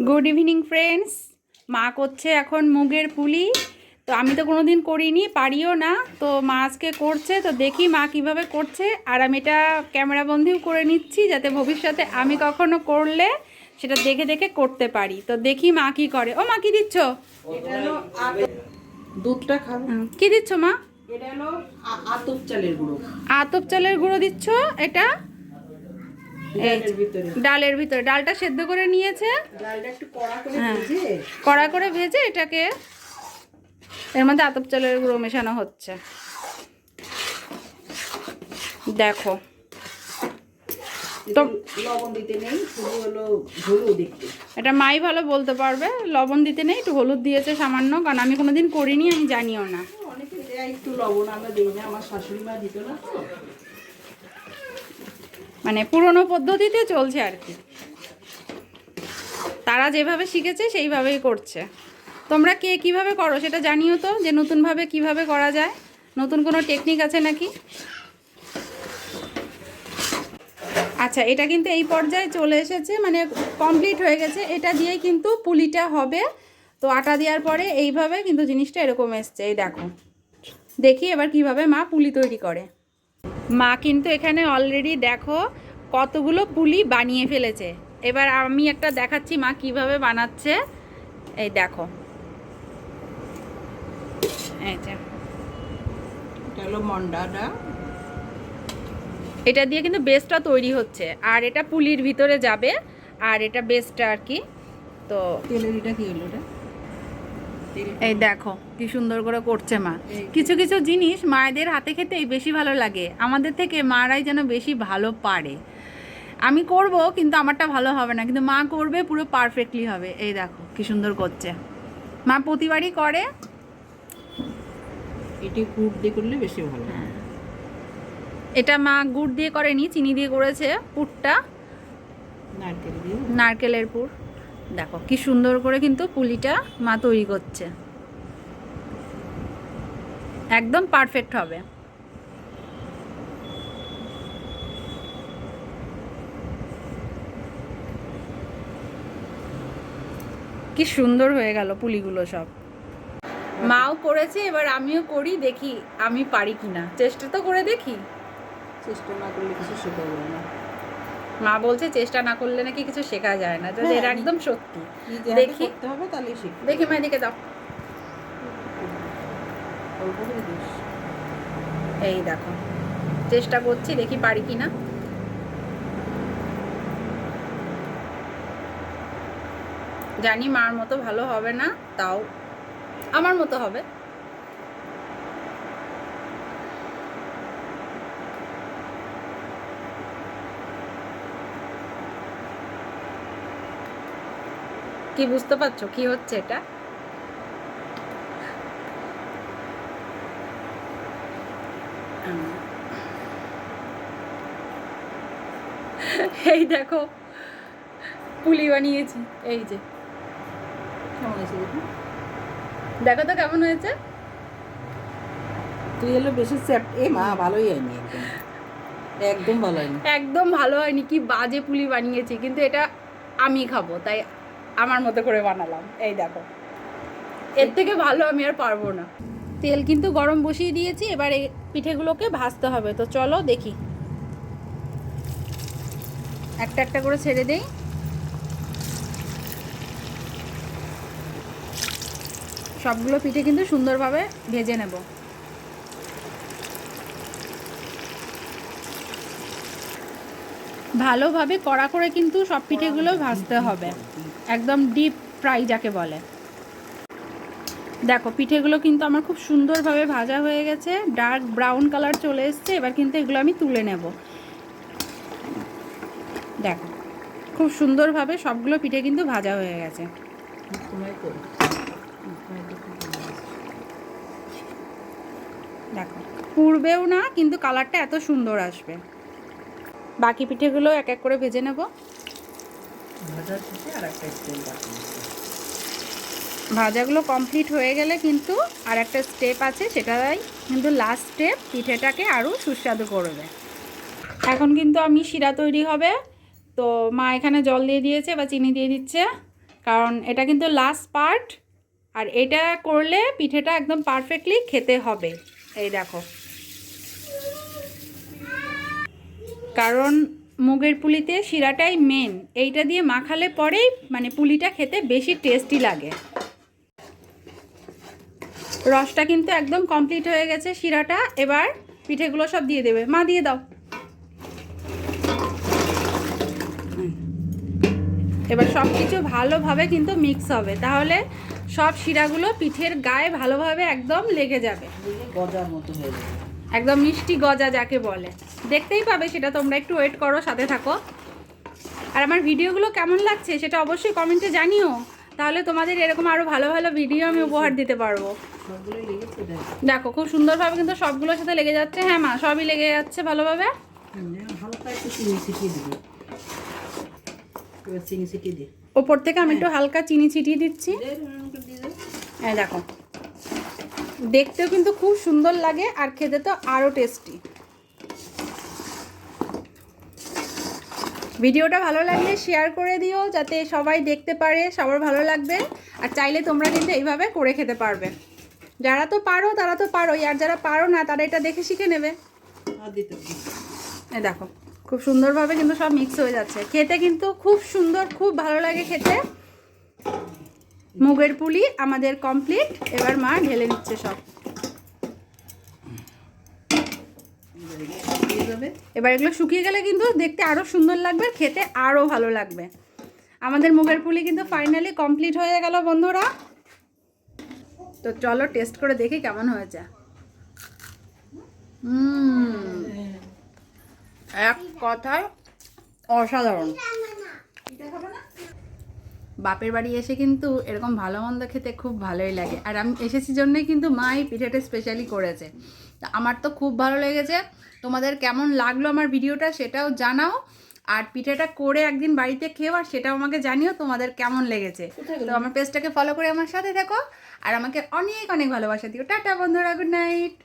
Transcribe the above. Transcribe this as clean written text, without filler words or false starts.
Good evening friends. মা করছে এখন মুগের পুলি। তো আমি তো কোনো দিন করিনি, পারিও না। তো মা আজকে করছে, তো দেখি মা কিভাবে করছে। আর আমি এটা ক্যামেরাবন্দিও করে নিচ্ছি, যাতে ভবিষ্যতে আমি কখনো করলে সেটা দেখে দেখে করতে পারি। তো দেখি মা কি করে। ও মা, কি দিচ্ছ? দুধটা খাবো। কি দিচ্ছ মা? এটা হলো আতপ চালের গুঁড়ো। আতপ চালের গুঁড়ো দিচ্ছ? এটা ডালের ভিতরে ডালটা সেদ্ধ করে নিয়েছে, ডালটা একটু কড়া করে ভেজে কড়া করে ভেজে এটাকে এর মধ্যে আতপ চালের গুঁড়ো মেশানো হচ্ছে। দেখো তো লবণ দিতে নেই, শুধু হলো হলুদ একটু। এটা মাই ভালো বলতে পারবে। লবণ দিতে নেই, একটু হলুদ দিয়েছে সামান্য, কারণ আমি কোনোদিন করিনি, আমি জানিও না। অনেকে দেয় একটু লবণ, আমরা দিই না, আমার শাশুড়ি মা দিত না তো। মানে পুরনো পদ্ধতিতে চলছে আর কি, তারা যেভাবে শিখেছে সেইভাবেই করছে। তোমরা কে কিভাবে করো সেটা জানিও তো, যে নতুনভাবে কিভাবে করা যায়, নতুন কোনো টেকনিক আছে নাকি। আচ্ছা, এটা কিন্তু এই পর্যায়ে চলে এসেছে, মানে কমপ্লিট হয়ে গেছে। এটা দিয়েই কিন্তু পুলিটা হবে। তো আটা দেওয়ার পরে এইভাবে কিন্তু জিনিসটা এরকম এসছে। এই দেখো, দেখি এবার কিভাবে মা পুলি তৈরি করে। মা কিন্তু এখানে অলরেডি দেখো কতগুলো পুলি বানিয়ে ফেলেছে। এবার আমি একটা দেখাচ্ছি মা কিভাবে বানাচ্ছে। এই দেখো, এই যে এটা হলো মন্ডাটা, এটা দিয়ে কিন্তু বেসটা তৈরি হচ্ছে, আর এটা পুলির ভিতরে যাবে, আর এটা বেসটা আর কি। তো তেলের এটা কি হলো? এটা এই দেখো কি সুন্দর করে করছে মা। কিছু কিছু জিনিস মায়েদের হাতে খেতেই বেশি ভালো লাগে, আমাদের থেকে মারাই যেন বেশি ভালো পারে। আমি করব কিন্তু আমারটা ভালো হবে না, কিন্তু মা করবে পুরো পারফেক্টলি হবে। এই দেখো কি সুন্দর করছে মা, প্রতিবারই করে। এটি গুড় দিয়ে করলে বেশি ভালো। এটা মা গুড় দিয়ে করেনি, চিনি দিয়ে করেছে পুরটা, নারকেল দিয়ে, নারকেলের পুর। দেখো কি সুন্দর করে কিন্তু পুলিটা মা তৈরি করছে, একদম পারফেক্ট হবে। কি সুন্দর হয়ে গেল পুলিগুলো সব। মাও করেছে, এবার আমিও করি, দেখি আমি পারি কিনা। চেষ্টা তো করে দেখি, চেষ্টা না করলে কিছু শেখা যাবে না। মা বলছে চেষ্টা না করলে নাকি কিছু শেখা যায় না। যদি এটা একদম সত্যি। দেখি করতে হবে, তাহলেই শিখতে। দেখি মা, এদিকে দাও। অল্প করে দিস। এই দেখো চেষ্টা করছি, দেখি পারি কিনা। জানি মার মতো ভালো হবে না, তাও আমার মতো হবে। কি বুঝতে পারছো কি হচ্ছে এটা? এই দেখো পুলি বানিয়েছি, এই যে কেমন হয়েছে দেখুন? দেখো তো কেমন হয়েছে। তুই এলো বেশি চ্যাপ্ট। এ মা, ভালোই হয়নি, একদম একদম ভালো হয়নি। একদম ভালো হয়নি, কি বাজে পুলি বানিয়েছি। কিন্তু এটা আমি খাবো, তাই আমার মতো করে বানালাম। এই দেখো, এর থেকে ভালো আমি আর পারবো না। তেল কিন্তু গরম বসিয়ে দিয়েছি, এবার এই পিঠেগুলোকে ভাজতে হবে। তো চলো দেখি, একটা একটা করে ছেড়ে দেই। সবগুলো পিঠে কিন্তু সুন্দরভাবে ভেজে নেব। ভালোভাবে কড়া করে কিন্তু সব পিঠেগুলো ভাজতে হবে, একদম ডিপ ফ্রাই যাকে বলে। দেখো পিঠেগুলো কিন্তু আমার খুব সুন্দরভাবে ভাজা হয়ে গেছে, ডার্ক ব্রাউন কালার চলে এসছে। এবার কিন্তু এগুলো আমি তুলে নেব। দেখো খুব সুন্দরভাবে সবগুলো পিঠে কিন্তু ভাজা হয়ে গেছে। দেখো পুড়বেও না, কিন্তু কালারটা এত সুন্দর আসবে। বাকি পিঠেগুলো এক এক করে ভেজে নেব। ভাজাগুলো কমপ্লিট হয়ে গেলে কিন্তু আর একটা স্টেপ আছে, সেটাই কিন্তু লাস্ট স্টেপ, পিঠেটাকে আরও সুস্বাদু করবে। এখন কিন্তু আমি শিরা তৈরি হবে, তো মা এখানে জল দিয়ে দিয়েছে বা চিনি দিয়ে দিচ্ছে, কারণ এটা কিন্তু লাস্ট পার্ট। আর এটা করলে পিঠেটা একদম পারফেক্টলি খেতে হবে। এই দেখো, কারণ মুগের পুলিতে শিরাটাই মেন, এইটা দিয়ে মাখালে পরেই মানে পুলিটা খেতে বেশি টেস্টি লাগে। রসটা কিন্তু একদম কমপ্লিট হয়ে গেছে শিরাটা। এবার পিঠেগুলো সব দিয়ে দেবে। মা দিয়ে দাও। এবার সব কিছু ভালোভাবে কিন্তু মিক্স হবে, তাহলে সব শিরাগুলো পিঠের গায়ে ভালোভাবে একদম লেগে যাবে, গজার মতো হয়ে যাবে, একদম মিষ্টি গজা যাকে বলে। দেখতেই পাবে সেটা, তোমরা একটু ওয়েট করো, সাথে থাকো। আর আমার ভিডিওগুলো কেমন লাগছে সেটা অবশ্যই কমেন্টে জানিও, তাহলে তোমাদের এরকম আরও ভালো ভালো ভিডিও আমি উপহার দিতে পারবো। সবগুলোই লেগেছে দেখো খুব সুন্দরভাবে কিন্তু সবগুলোর সাথে লেগে যাচ্ছে। হ্যাঁ মা, সবই লেগে যাচ্ছে ভালোভাবে। হালকা একটু চিনি ছিটিয়ে দিবি, এবার চিনি ছিটিয়ে দিই। ওপর থেকে আমি একটু হালকা চিনি ছিটিয়ে দিচ্ছি। হ্যাঁ দেখো, দেখতেও কিন্তু খুব সুন্দর লাগে আর খেতে তো আরও টেস্টি। ভিডিওটা ভালো লাগলে শেয়ার করে দিও, যাতে সবাই দেখতে পারে, সবার ভালো লাগবে। আর চাইলে তোমরা কিন্তু এইভাবে করে খেতে পারবে। যারা তো পারো তারা তো পারোই, আর যারা পারো না তারা এটা দেখে শিখে নেবে। এই দেখো খুব সুন্দরভাবে কিন্তু সব মিক্স হয়ে যাচ্ছে, খেতে কিন্তু খুব সুন্দর, খুব ভালো লাগে খেতে। মুগের পুলি আমাদের কমপ্লিট। এবার মা ঢেলে নিচ্ছে সব। এবার এগুলো শুকিয়ে গেলে কিন্তু দেখতে আরও সুন্দর লাগবে, খেতে আরও ভালো লাগবে। আমাদের মুগের পুলি কিন্তু ফাইনালি কমপ্লিট হয়ে গেল বন্ধুরা। তো চলো টেস্ট করে দেখি কেমন হয়েছে। এক কথায় অসাধারণ। বাপের বাড়ি এসে কিন্তু এরকম ভালো মন্দ খেতে খুব ভালোই লাগে। আর আমি এসেছি জন্যই কিন্তু মা এই পিঠেটা স্পেশালি করেছে। তা আমার তো খুব ভালো লেগেছে। তোমাদের কেমন লাগলো আমার ভিডিওটা সেটাও জানাও। আর পিঠেটা করে একদিন বাড়িতে খেও, আর সেটাও আমাকে জানিও তোমাদের কেমন লেগেছে। তো আমার পেজটাকে ফলো করে আমার সাথে থাকো, আর আমাকে অনেক অনেক ভালোবাসা দিও। টাটা বন্ধুরা, গুড নাইট।